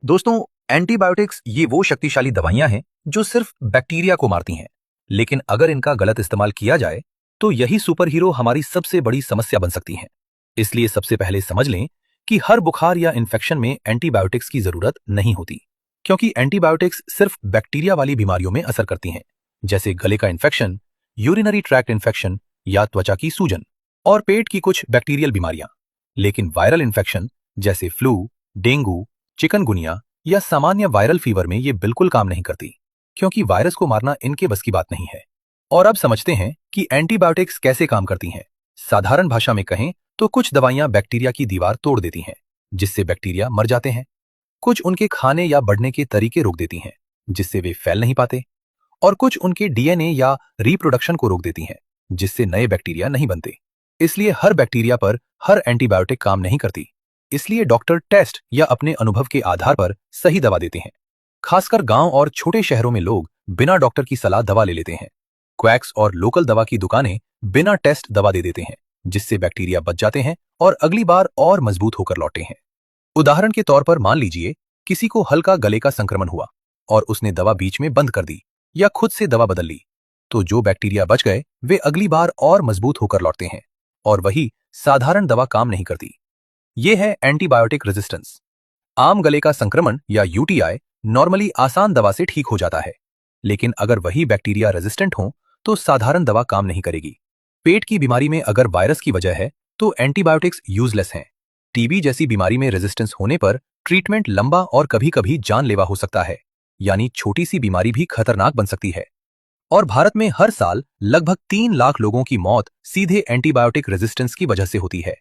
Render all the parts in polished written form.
दोस्तों, एंटीबायोटिक्स ये वो शक्तिशाली दवाइयां हैं जो सिर्फ बैक्टीरिया को मारती हैं, लेकिन अगर इनका गलत इस्तेमाल किया जाए तो यही सुपर हीरो हमारी सबसे बड़ी समस्या बन सकती हैं। इसलिए सबसे पहले समझ लें कि हर बुखार या इन्फेक्शन में एंटीबायोटिक्स की जरूरत नहीं होती, क्योंकि एंटीबायोटिक्स सिर्फ बैक्टीरिया वाली बीमारियों में असर करती हैं, जैसे गले का इन्फेक्शन, यूरिनरी ट्रैक्ट इन्फेक्शन या त्वचा की सूजन और पेट की कुछ बैक्टीरियल बीमारियां। लेकिन वायरल इन्फेक्शन जैसे फ्लू, डेंगू, चिकनगुनिया या सामान्य वायरल फीवर में ये बिल्कुल काम नहीं करती, क्योंकि वायरस को मारना इनके बस की बात नहीं है। और अब समझते हैं कि एंटीबायोटिक्स कैसे काम करती हैं। साधारण भाषा में कहें तो कुछ दवाइयां बैक्टीरिया की दीवार तोड़ देती हैं, जिससे बैक्टीरिया मर जाते हैं। कुछ उनके खाने या बढ़ने के तरीके रोक देती हैं, जिससे वे फैल नहीं पाते। और कुछ उनके डीएनए या रिप्रोडक्शन को रोक देती हैं, जिससे नए बैक्टीरिया नहीं बनते। इसलिए हर बैक्टीरिया पर हर एंटीबायोटिक काम नहीं करती। इसलिए डॉक्टर टेस्ट या अपने अनुभव के आधार पर सही दवा देते हैं। खासकर गांव और छोटे शहरों में लोग बिना डॉक्टर की सलाह दवा ले लेते हैं। क्वैक्स और लोकल दवा की दुकानें बिना टेस्ट दवा दे देते हैं, जिससे बैक्टीरिया बच जाते हैं और अगली बार और मजबूत होकर लौटते हैं। उदाहरण के तौर पर मान लीजिए किसी को हल्का गले का संक्रमण हुआ और उसने दवा बीच में बंद कर दी या खुद से दवा बदल ली, तो जो बैक्टीरिया बच गए वे अगली बार और मजबूत होकर लौटते हैं, और वही साधारण दवा काम नहीं करती। ये है एंटीबायोटिक रेजिस्टेंस। आम गले का संक्रमण या यूटीआई नॉर्मली आसान दवा से ठीक हो जाता है, लेकिन अगर वही बैक्टीरिया रेजिस्टेंट हो तो साधारण दवा काम नहीं करेगी। पेट की बीमारी में अगर वायरस की वजह है तो एंटीबायोटिक्स यूजलेस हैं। टीबी जैसी बीमारी में रेजिस्टेंस होने पर ट्रीटमेंट लंबा और कभी कभी जानलेवा हो सकता है, यानी छोटी सी बीमारी भी खतरनाक बन सकती है। और भारत में हर साल लगभग 3 लाख लोगों की मौत सीधे एंटीबायोटिक रेजिस्टेंस की वजह से होती है।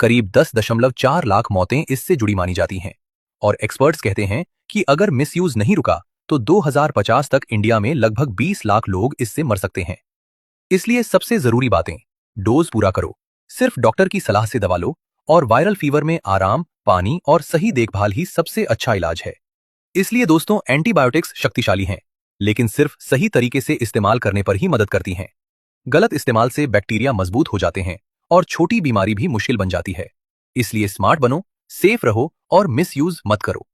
करीब 10.4 लाख मौतें इससे जुड़ी मानी जाती हैं। और एक्सपर्ट्स कहते हैं कि अगर मिसयूज नहीं रुका तो 2050 तक इंडिया में लगभग 20 लाख लोग इससे मर सकते हैं। इसलिए सबसे जरूरी बातें: डोज पूरा करो, सिर्फ डॉक्टर की सलाह से दवा लो, और वायरल फीवर में आराम, पानी और सही देखभाल ही सबसे अच्छा इलाज है। इसलिए दोस्तों, एंटीबायोटिक्स शक्तिशाली हैं, लेकिन सिर्फ सही तरीके से इस्तेमाल करने पर ही मदद करती हैं। गलत इस्तेमाल से बैक्टीरिया मजबूत हो जाते हैं और छोटी बीमारी भी मुश्किल बन जाती है। इसलिए स्मार्ट बनो, सेफ रहो और मिसयूज मत करो।